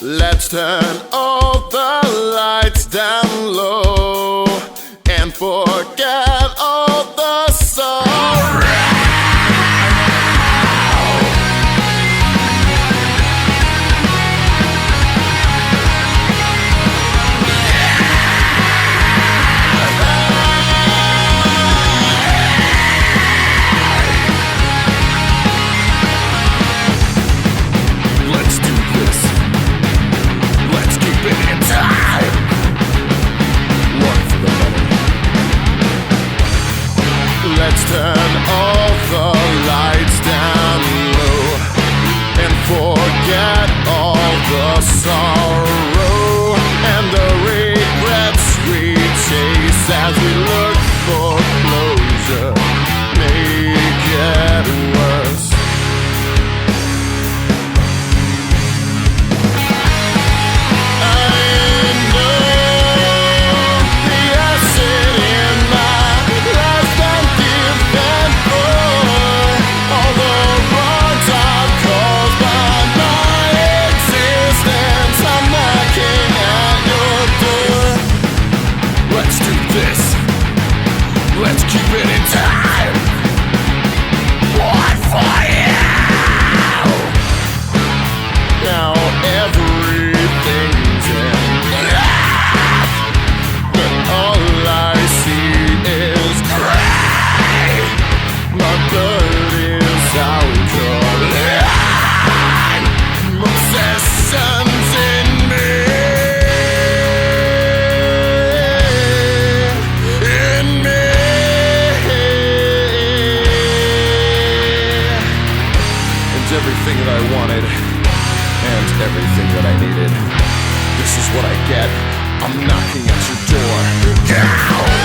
Let's turn all the lights down low and forget all the sorrow. Let's turn all the lights down low and forget all the sorrow and the regrets we chase as we look for closure. Make it worse. Let's keep it in time. One for you. Now everything's in black, but all I see is gray. My blood is out of line. Obsessions in me. Everything that I wanted and everything that I needed. This is what I get. I'm knocking at your door.